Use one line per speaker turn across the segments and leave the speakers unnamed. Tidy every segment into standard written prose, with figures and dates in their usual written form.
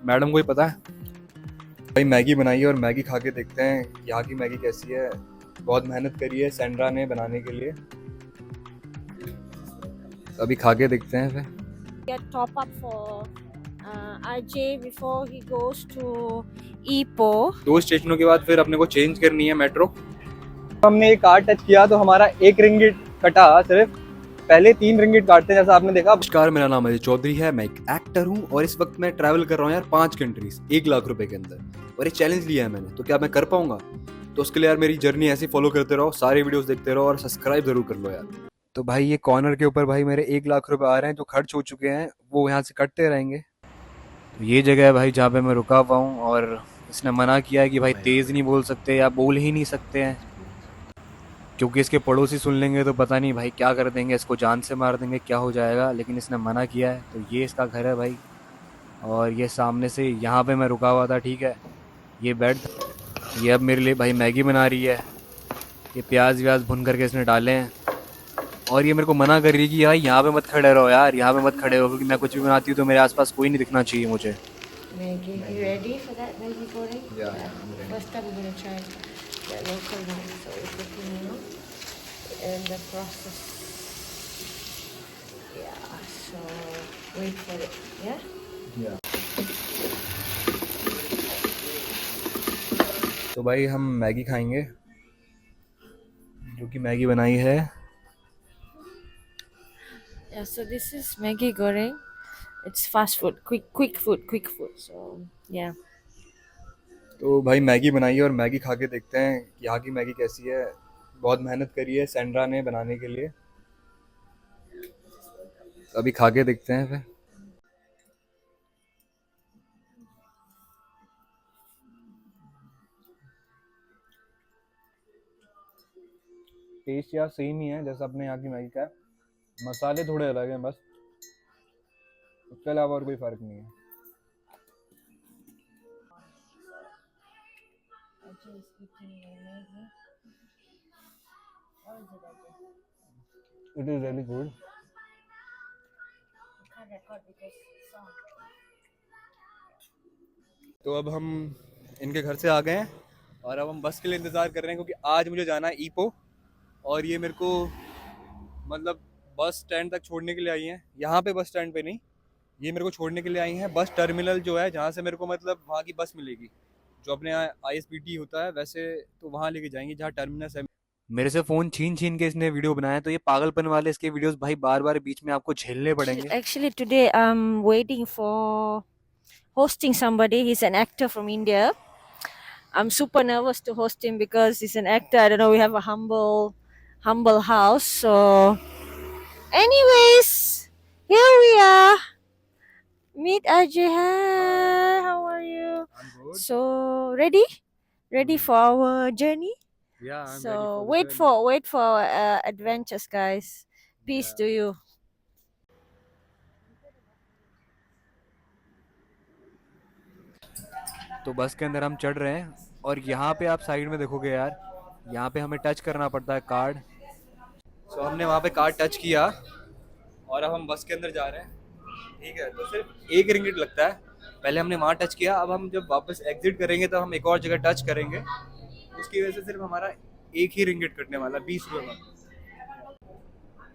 Madam को ही पता है। भाई मैगी बनाई है और मैगी खा के देखते हैं यहाँ की मैगी कैसी है। बहुत मेहनत करी है सेंड्रा ने बनाने के लिए, तो अभी खा के देखते हैं फिर।
Get top up for RJ before he goes to Ipoh.
2 स्टेशनों के बाद फिर अपने को चेंज करनी है मेट्रो।
हमने एक कार्ड टच किया तो हमारा 1 रिंगिट कटा सिर्फ। पहले 3 रिंगिट काटते हैं जैसा आपने देखा।
नमस्कार, मेरा नाम अजय चौधरी है, मैं एक एक्टर हूँ और इस वक्त मैं ट्रैवल कर रहा हूँ यार 5 कंट्रीज 1 लाख रुपए के अंदर। और ये चैलेंज लिया है मैंने, तो क्या मैं कर पाऊंगा? तो उसके लिए यार मेरी जर्नी ऐसी फॉलो करते रहो, सारे वीडियोस देखते रहो और सब्सक्राइब जरूर कर लो यार। तो भाई ये कॉर्नर के ऊपर भाई मेरे 1 लाख रुपए आ रहे हैं जो खर्च हो चुके हैं, वो यहाँ से कटते रहेंगे। तो ये जगह है भाई जहाँ पे मैं रुका हुआ हूँ और इसने मना किया है कि भाई तेज़ नहीं बोल सकते या बोल ही नहीं सकते हैं, क्योंकि इसके पड़ोसी सुन लेंगे तो पता नहीं भाई क्या कर देंगे, इसको जान से मार देंगे, क्या हो जाएगा। लेकिन इसने मना किया है। तो ये इसका घर है भाई, और ये सामने से यहाँ पे मैं रुका हुआ था, ठीक है। ये बेड, ये अब मेरे लिए भाई मैगी बना रही है। ये प्याज व्याज भुन करके इसने डाले हैं और ये मेरे को मना कर रही है कि यार यहाँ पे मत खड़े रहो यार, यहाँ पे मत खड़े रहो, क्योंकि मैं कुछ भी बनाती हूँ तो मेरे आसपास कोई नहीं दिखना चाहिए मुझे।
Maggie, you ready for that Maggie goreng?
Yeah, I'm ready.
First time we're gonna try the local one, so it's looking now. And the process. Yeah, so wait for it. Yeah?
तो भाई हम Maggi खाएंगे, जो कि Maggi बनाई है।
Yeah, so this is Maggie goreng. It's fast food, quick food. So yeah.
तो भाई मैगी बनाई है और मैगी खा के देखते हैं कि यहाँ की मैगी कैसी है। बहुत मेहनत करी है सेंड्रा ने बनाने के लिए, तो अभी खा के देखते हैं फिर। टेस्ट यार सेम ही है जैसा अपने यहाँ की मैगी का है, मसाले थोड़े अलग हैं बस, उसके अलावा और कोई फ़र्क नहीं है। It is really good. तो अब हम इनके घर से आ गए हैं और अब हम बस के लिए इंतज़ार कर रहे हैं, क्योंकि आज मुझे जाना है ईपो। और ये मेरे को मतलब बस स्टैंड तक छोड़ने के लिए आई हैं, यहाँ पे बस स्टैंड पे नहीं, ये मेरे को छोड़ने के लिए आई हैं बस टर्मिनल जो है, जहाँ से मेरे को मतलब वहाँ की बस मिलेगी, जो अपने यहाँ ISBT होता है वैसे, तो वहाँ लेके जाएंगे जहाँ टर्मिनस है। मेरे से फ़ोन छीन छीन के इसने वीडियो बनाया, तो ये पागलपन वाले इसके वीडियोस भाई बार बार बीच में आपको झेलने पड़ेंगे।
Actually, today I'm waiting for hosting somebody. He's an actor from India. I'm super nervous to host him because he's an actor. I don't know. We have a humble house. So, anyways, here we are. Meet Ajay. Hi, how are you?
I'm good.
So ready for our journey.
Yeah, I'm ready
So
for the
wait
journey.
for our adventures, guys. Peace to you.
तो बस के अंदर हम चढ़ रहे हैं और यहाँ पे आप साइड में देखोगे यार, यहाँ पे हमें टच करना पड़ता है कार्ड। सो हमने वहाँ पे कार्ड टच किया और अब हम बस के अंदर जा रहे हैं, ठीक है। तो सिर्फ 1 रिंगिट लगता है। पहले हमने वहाँ टच किया, अब हम जब वापस एग्जिट करेंगे तो हम एक और जगह टच करेंगे, उसकी वजह से सिर्फ हमारा 1 ही रिंगिट कटने वाला, 20 रुपये का।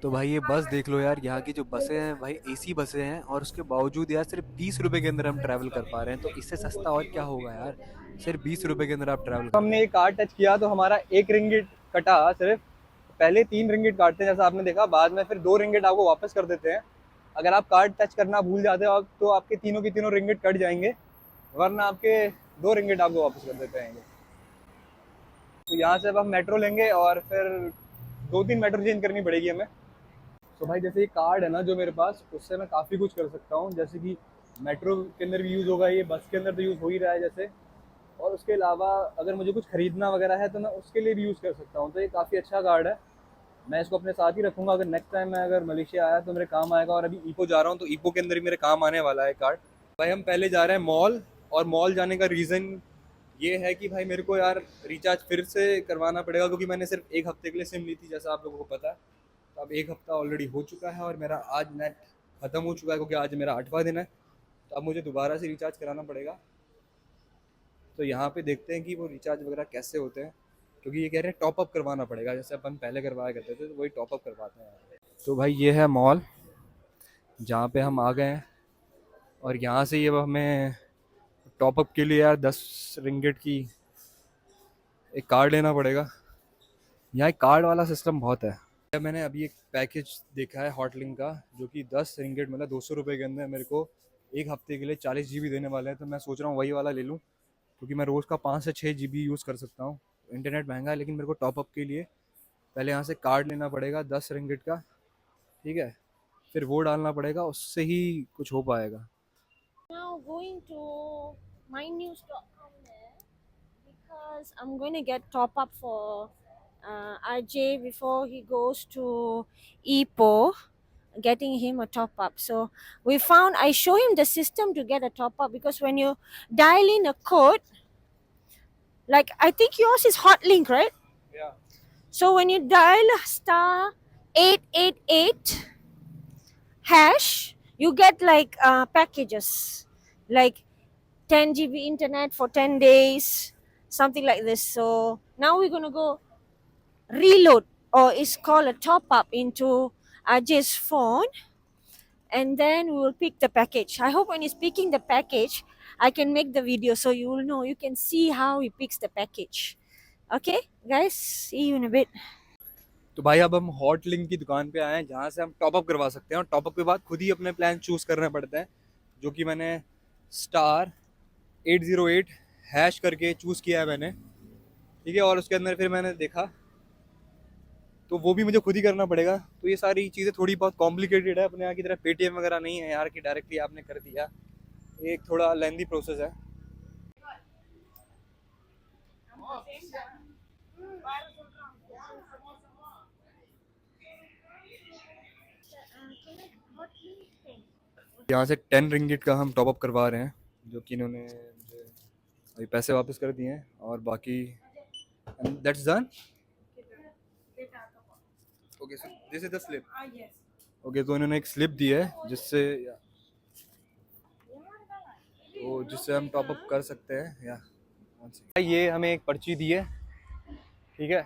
तो भाई ये बस देख लो यार, यहाँ की जो बसें हैं भाई AC बसें हैं, और उसके बावजूद यार सिर्फ 20 रुपए के अंदर हम ट्रैवल कर पा रहे हैं। तो इससे सस्ता और क्या होगा यार, सिर्फ 20 रुपए के अंदर आप ट्रैवल कर।
हमने एक कार्ड टच किया तो हमारा 1 रिंगिट कटा सिर्फ। पहले 3 रिंगिट काटते हैं जैसा आपने देखा, बाद में फिर 2 रिंगिट आपको वापस कर देते हैं। अगर आप कार्ड टच करना भूल जाते हो तो आपके तीनों की तीनों रिंगिट कट जाएंगे, वरना आपके 2 रिंगिट आपको वापस कर देते हैं। तो यहाँ से अब हम मेट्रो लेंगे और फिर 2-3 मेट्रो चेंज करनी पड़ेगी हमें। तो भाई जैसे ये कार्ड है ना जो मेरे पास, उससे मैं काफ़ी कुछ कर सकता हूँ, जैसे कि मेट्रो के अंदर भी यूज़ होगा, ये बस के अंदर तो यूज़ हो ही रहा है जैसे। और उसके अलावा अगर मुझे कुछ ख़रीदना वगैरह है तो मैं उसके लिए भी यूज़ कर सकता हूँ। तो ये काफ़ी अच्छा कार्ड है, मैं इसको अपने साथ ही रखूँगा। अगर नेक्स्ट टाइम मैं अगर मलेशिया आया तो मेरे काम आएगा। और अभी ईपो जा रहा हूँ तो ईपो के अंदर ही मेरे काम आने वाला है कार्ड। भाई हम पहले जा रहे हैं मॉल, और मॉल जाने का रीज़न ये है कि भाई मेरे को यार रिचार्ज फिर से करवाना पड़ेगा, क्योंकि मैंने सिर्फ 1 हफ्ते के लिए सिम ली थी जैसा आप लोगों को पता है। तो अब 1 हफ्ता ऑलरेडी हो चुका है और मेरा आज नेट ख़त्म हो चुका है, क्योंकि आज मेरा 8वां दिन है। तो अब मुझे दोबारा से रिचार्ज कराना पड़ेगा। तो यहाँ पे देखते हैं कि वो रिचार्ज वगैरह कैसे होते हैं, क्योंकि ये कह रहे हैं टॉप अप करवाना पड़ेगा, जैसे अपन पहले करवाया करते थे, तो वही टॉप अप करवाते हैं। तो भाई ये है मॉल जहाँ पे हम आ गए हैं, और यहाँ से ये हमें टॉप अप के लिए यार 10 रिंगिट की एक कार्ड लेना पड़ेगा। यहाँ एक कार्ड वाला सिस्टम बहुत है। मैंने अभी एक पैकेज देखा है हॉटलिंक का, जो कि 10 रिंगिट मतलब 200 रुपये के अंदर मेरे को एक हफ्ते के लिए 40 GB देने वाले हैं। तो मैं सोच रहा हूँ वही वाला ले लूँ, क्योंकि मैं रोज़ का 5 से 6 GB यूज़ कर सकता हूँ। इंटरनेट महंगा है, लेकिन मेरे को टॉपअप के लिए पहले यहाँ से कार्ड लेना पड़ेगा 10 रिंगिट का, ठीक है, फिर वो डालना पड़ेगा, उससे ही कुछ हो पाएगा।
Now going to mynews.com there because I'm going to get top up for RJ before he goes to Ipo, getting him a top up. So we found I show him the system to get a top up, because when you dial in a code, like I think yours is Hotlink, right?
Yeah.
So when you dial star 888 hash, you get like packages, like 10 GB internet for 10 days, something like this. So now we're going to go reload, or it's called a top up, into Ajay's phone, and then we will pick the package. I hope when he's picking the package, I can make the video so you will know, you can see how he picks the package. Okay, guys, see you in a bit.
तो भाई अब हम hot link की दुकान पे आए हैं, जहाँ से हम टॉपअप करवा सकते हैं, और टॉपअप के बाद खुद ही अपने प्लान चूज़ करने पड़ते हैं, जो कि मैंने स्टार 808 हैश करके चूज़ किया है मैंने, ठीक है। और उसके अंदर फिर मैंने देखा, तो वो भी मुझे खुद ही करना पड़ेगा। तो ये सारी चीज़ें थोड़ी बहुत कॉम्प्लिकेटेड है, अपने यहाँ की तरह पेटीएम वगैरह नहीं है यार कि डायरेक्टली आपने कर दिया, एक थोड़ा लेंदी प्रोसेस है। यहाँ से 10 रिंगिट का हम टॉपअप करवा रहे हैं, जो कि इन्होंने मुझे अभी पैसे वापस कर दिए हैं, और बाकी that's done. Okay, so this is the slip. Okay, तो इन्होंने एक स्लिप दी है जिससे हम टॉपअप कर सकते हैं। या ये हमें एक पर्ची दी है, ठीक है,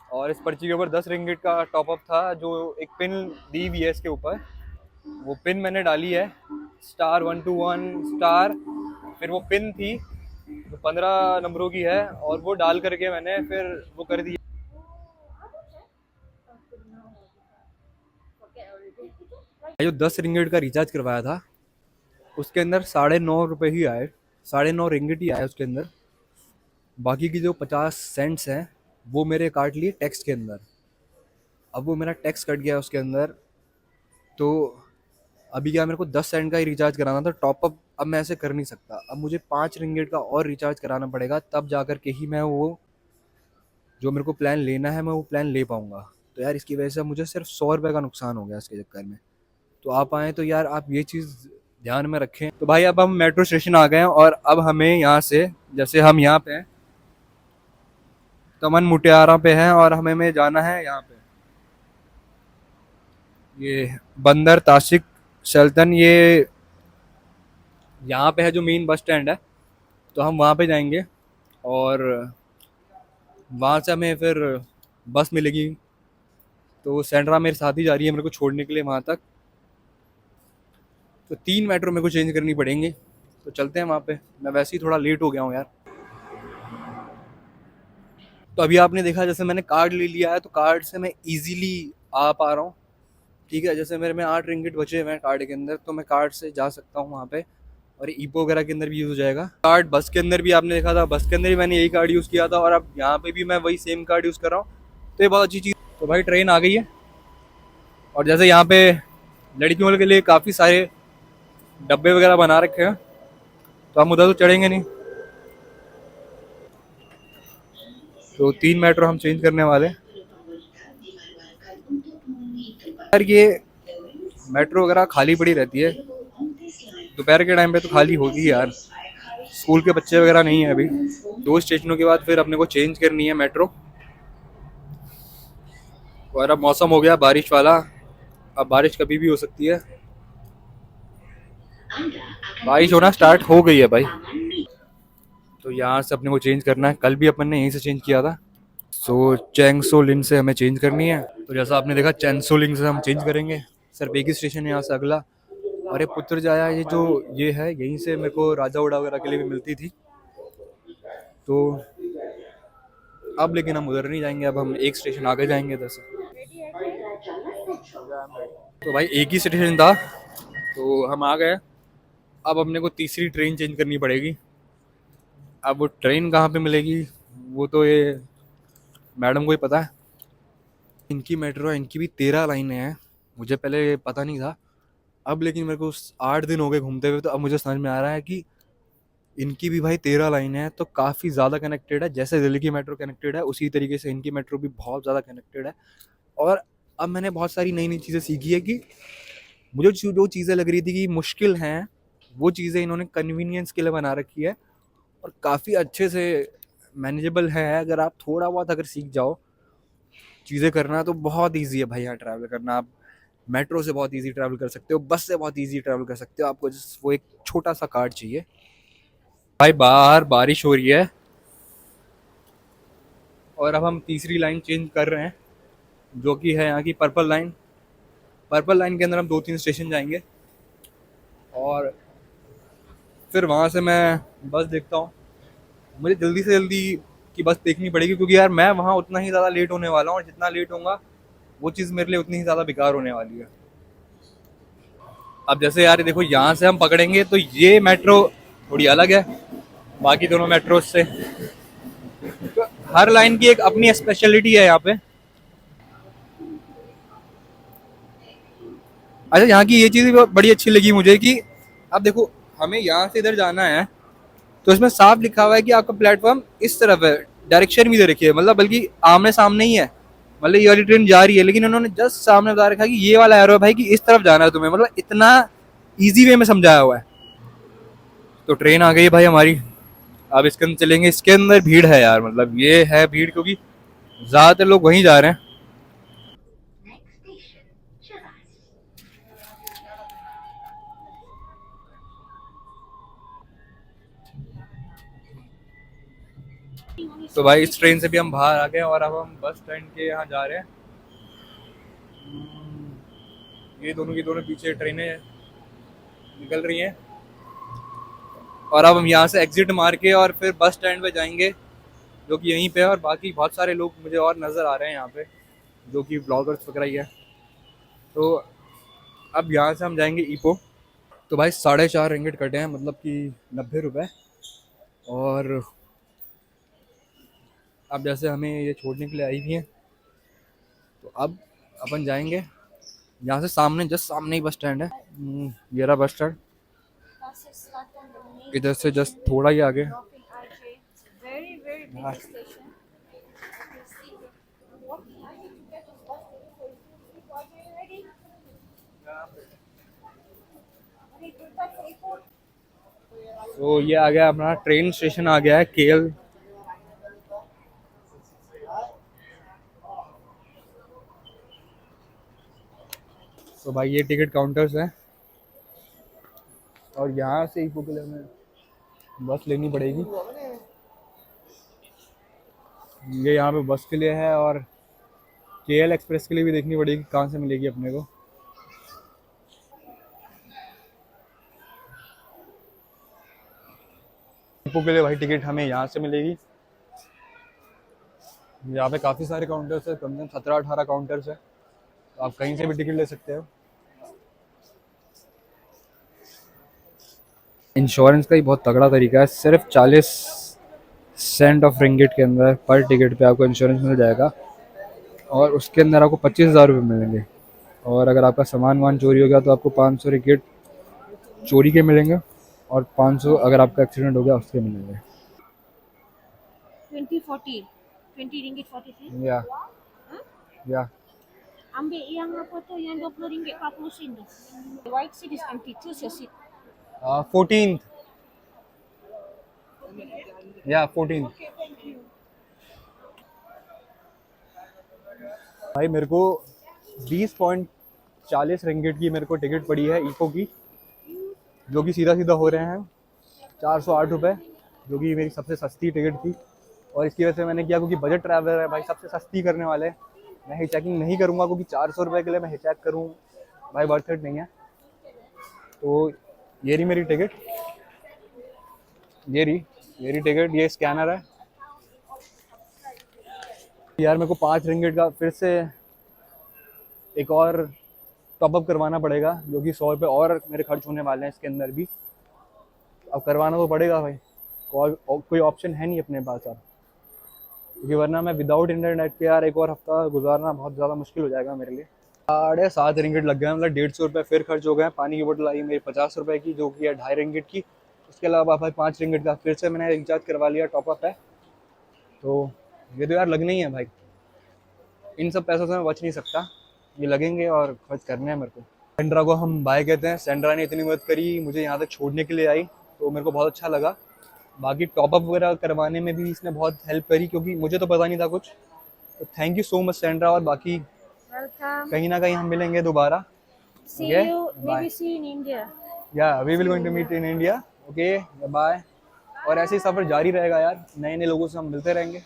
और इस पर्ची के ऊपर 10 रिंगिट का टॉपअप था, जो एक पिन दी हुई है इसके ऊपर। वो पिन मैंने डाली है स्टार 121 स्टार, फिर वो पिन थी जो 15 नंबरों की है, और वो डाल करके मैंने फिर वो कर दिया। जो 10 रिंगिट का रिचार्ज करवाया था, उसके अंदर 9.5 रुपये ही आए, 9.5 रिंगिट ही आए उसके अंदर। बाकी की जो 50 सेंट्स हैं वो मेरे काट लिए टैक्स के अंदर। अब वो मेरा टैक्स कट गया उसके अंदर, तो अभी क्या मेरे को 10 सेंट का ही रिचार्ज कराना था टॉपअप। अब मैं ऐसे कर नहीं सकता, अब मुझे 5 रिंगिट का और रिचार्ज कराना पड़ेगा, तब जा कर के ही मैं वो जो मेरे को प्लान लेना है मैं वो प्लान ले पाऊँगा। तो यार इसकी वजह से मुझे सिर्फ 100 रुपये का नुकसान हो गया इसके चक्कर में। तो आप आएँ तो यार आप ये चीज़ ध्यान में रखें। तो भाई अब हम मेट्रो स्टेशन आ गए हैं, और अब हमें यहाँ से, जैसे हम यहाँ पे हैं तमन मुटियारा पे हैं, और हमें जाना है यहाँ पे ये बंदर ताशिक सल्तन, ये यहाँ पे है जो मेन बस स्टैंड है। तो हम वहाँ पे जाएंगे, और वहाँ से हमें फिर बस मिलेगी। तो सेंड्रा मेरे साथ ही जा रही है मेरे को छोड़ने के लिए वहाँ तक। तो 3 मेट्रो मेरे को चेंज करनी पड़ेंगी, तो चलते हैं वहाँ पे। मैं वैसे ही थोड़ा लेट हो गया हूँ यार। तो अभी आपने देखा जैसे मैंने कार्ड ले लिया है, तो कार्ड से मैं इजीली आ पा रहा हूँ, ठीक है। जैसे मेरे में 8 रिंगिट बचे हुए हैं कार्ड के अंदर, तो मैं कार्ड से जा सकता हूँ वहाँ पे, और ईपो वगैरह के अंदर भी यूज़ हो जाएगा। कार्ड बस के अंदर भी आपने देखा था, बस के अंदर भी मैंने यही कार्ड यूज़ किया था, और अब यहाँ पे भी मैं वही सेम कार्ड यूज़ कर रहा हूँ। तो ये बहुत अच्छी चीज़। तो भाई ट्रेन आ गई है, और जैसे यहाँ पे लड़कियों के लिए काफ़ी सारे डब्बे वगैरह बना रखे हैं, तो हम उधर तो चढ़ेंगे नहीं। तो 3 मेट्रो हम चेंज करने वाले। यार ये मेट्रो वगैरह खाली पड़ी रहती है, दोपहर के टाइम पे तो खाली होगी यार, स्कूल के बच्चे वगैरह नहीं है अभी। 2 स्टेशनों के बाद फिर अपने को चेंज करनी है मेट्रो। और अब मौसम हो गया बारिश वाला, अब बारिश कभी भी हो सकती है।
बारिश होना स्टार्ट हो गई है भाई। तो यहाँ से अपने को चेंज करना है, कल भी अपन ने यहीं से चेंज किया था। सो चैंगसो लिन से हमें चेंज करनी है। तो जैसा आपने देखा चैंगसो लिन से हम चेंज करेंगे। सिर्फ एक ही स्टेशन है यहाँ से अगला। और ये पुत्र जाया ये जो ये है यहीं से मेरे को राजा उड़ा वगैरह के लिए भी मिलती थी। तो अब लेकिन हम उधर नहीं जाएंगे, अब हम एक स्टेशन आगे जाएंगे इधर से। तो भाई एक ही स्टेशन था तो हम आ गए। अब अपने को तीसरी ट्रेन चेंज करनी पड़ेगी। अब वो ट्रेन कहाँ पे मिलेगी वो तो ये मैडम को ही पता है। इनकी मेट्रो है, इनकी भी 13 लाइनें हैं। मुझे पहले पता नहीं था, अब लेकिन मेरे को 8 दिन हो गए घूमते हुए, तो अब मुझे समझ में आ रहा है कि इनकी भी भाई 13 लाइनें हैं, तो काफ़ी ज़्यादा कनेक्टेड है। जैसे दिल्ली की मेट्रो कनेक्टेड है उसी तरीके से इनकी मेट्रो भी बहुत ज़्यादा कनेक्टेड है। और अब मैंने बहुत सारी नई नई चीज़ें सीखी है कि मुझे जो चीज़ें लग रही थी कि मुश्किल हैं, वो चीज़ें इन्होंने कन्वीनियंस के लिए बना रखी है और काफ़ी अच्छे से मैनेजेबल है। अगर आप थोड़ा बहुत अगर सीख जाओ चीज़ें करना तो बहुत ईजी है भाई यहाँ ट्रैवल करना। आप मेट्रो से बहुत ईजी ट्रैवल कर सकते हो, बस से बहुत ईजी ट्रैवल कर सकते हो। आपको जस्ट वो एक छोटा सा कार्ड चाहिए। भाई बाहर बारिश हो रही है और अब हम तीसरी लाइन चेंज कर रहे हैं जो कि है यहाँ की पर्पल लाइन। पर्पल लाइन के अंदर हम 2-3 स्टेशन जाएंगे और फिर वहाँ से मैं बस देखता हूँ। मुझे जल्दी से जल्दी की बस देखनी पड़ेगी क्योंकि यार मैं वहाँ उतना ही ज़्यादा लेट होने वाला हूँ और जितना लेट होऊंगा वो चीज़ मेरे लिए उतनी ही ज़्यादा बेकार होने वाली है। अब जैसे यार देखो यहाँ से हम पकड़ेंगे तो ये मेट्रो थोड़ी अलग है बाकी दोनों मेट्रो से। तो हर लाइन की एक अपनी स्पेशलिटी है यहाँ पे। अच्छा यहाँ की ये चीज़ भी बड़ी अच्छी लगी मुझे कि अब देखो हमें यहाँ से इधर जाना है तो इसमें साफ लिखा हुआ है कि आपका प्लेटफॉर्म इस तरफ है। डायरेक्शन भी दे रखी है, मतलब बल्कि आमने सामने ही है। मतलब ये वाली ट्रेन जा रही है लेकिन उन्होंने जस्ट सामने बता रखा है कि ये वाला एरो है भाई कि इस तरफ जाना है तुम्हें। मतलब इतना इजी वे में समझाया हुआ है। तो ट्रेन आ गई है भाई हमारी। अब इसके अंदर चलेंगे। इसके अंदर भीड़ है यार, मतलब ये है भीड़ क्योंकि ज्यादातर लोग वहीं जा रहे हैं। तो भाई इस ट्रेन से भी हम बाहर आ गए और अब हम बस स्टैंड के यहाँ जा रहे हैं। ये दोनों की दोनों पीछे ट्रेनें निकल रही हैं और अब हम यहाँ से एग्जिट मार के और फिर बस स्टैंड पे जाएंगे जो कि यहीं पे है। और बाकी बहुत सारे लोग मुझे और नज़र आ रहे हैं यहाँ पे जो कि ब्लॉगर्स वगैरह ही है। तो अब यहाँ से हम जाएंगे ईपो। तो भाई 4.5 रिंगिट कटे हैं, मतलब कि 90 रुपये। और अब जैसे हमें ये छोड़ने के लिए आई हुई हैं तो अब अपन जाएंगे यहाँ से। सामने जस्ट सामने ही बस स्टैंड है। ये रहा बस स्टैंड। इधर से जस्ट थोड़ा ही आगे। हाँ। तो ये आ गया अपना ट्रेन स्टेशन आ गया है केएल। तो भाई ये टिकट काउंटर्स हैं और यहाँ से ईपो के लिए हमें बस लेनी पड़ेगी। ये यहाँ पे बस के लिए है और केएल एक्सप्रेस के लिए भी देखनी पड़ेगी कहाँ से मिलेगी अपने को। ईपो के लिए भाई टिकट हमें यहाँ से मिलेगी। यहाँ पे काफ़ी सारे काउंटर्स है, कम से कम 17-18 काउंटर्स है। तो आप कहीं से भी टिकट ले सकते हो। इंश्योरेंस का ही बहुत तगड़ा तरीका है। सिर्फ 40 सेंट ऑफ रिंगिट के अंदर पर टिकट पे आपको इंश्योरेंस मिल जाएगा और उसके अंदर आपको 25,000 रुपये मिलेंगे। और अगर आपका सामान वामान चोरी हो गया तो आपको 500 रिंगिट चोरी के मिलेंगे और 500 अगर आपका एक्सीडेंट हो गया उसके मिलेंगे।
2040, 20 ringgit 40 sen.
या या
Ambil yang apa tu, yang 20 ringgit 40 sen tu. The white seat is empty. Choose your seat.
14th या 14th। भाई मेरे को 20.40 रिंगिट की मेरे को टिकट पड़ी है ईपो की। जो कि सीधा सीधा हो रहे हैं 408 रुपये, जो कि मेरी सबसे सस्ती टिकट थी। और इसकी वजह से मैंने किया, क्योंकि बजट ट्रैवलर है भाई, सबसे सस्ती करने वाले, मैं हिच चेकिंग नहीं करूँगा, क्योंकि 400 रुपये के लिए मैं हिच चेक करूँ भाई, वर्थ इट नहीं है। तो ये रही मेरी टिकट, ये रही टिकट, ये स्कैनर है यार। मेरे को 5 रिंगिट का फिर से एक और टॉपअप करवाना पड़ेगा, जो कि 100 रुपये और मेरे खर्च होने वाले हैं इसके अंदर भी। अब करवाना तो पड़ेगा भाई, कोई ऑप्शन है नहीं अपने पास अब, क्योंकि वरना मैं विदाउट इंटरनेट के यार एक और हफ्ता गुजारना बहुत ज़्यादा मुश्किल हो जाएगा मेरे लिए। 7.5 रिंगिट लग गए, मतलब 150 रुपये फिर खर्च हो गए। पानी की बोतल आई मेरी 50 रुपये की, जो कि है 2.5 रिंगिट की। उसके अलावा भाई 5 रिंगिट का फिर से मैंने रिचार्ज करवा लिया, टॉपअप है। तो ये तो यार लगना ही है भाई, इन सब पैसों से मैं बच नहीं सकता, ये लगेंगे और खर्च करने हैं मेरे को। सेंड्रा को हम बाय कहते हैं, सेंड्रा ने इतनी मदद करी, मुझे यहाँ तक छोड़ने के लिए आई, तो मेरे को बहुत अच्छा लगा। बाकी टॉपअप वगैरह करवाने में भी इसने बहुत हेल्प करी, क्योंकि मुझे तो पता नहीं था कुछ। तो thank you so much Sandra. और बाकी
Welcome.
कहीं ना कहीं हम मिलेंगे दोबारा।
See
Okay,
you.
bye.
Maybe see you in India.
या we will going to meet in India. Okay bye. और ऐसे ही सफ़र जारी रहेगा यार, नए नए लोगों से हम मिलते रहेंगे।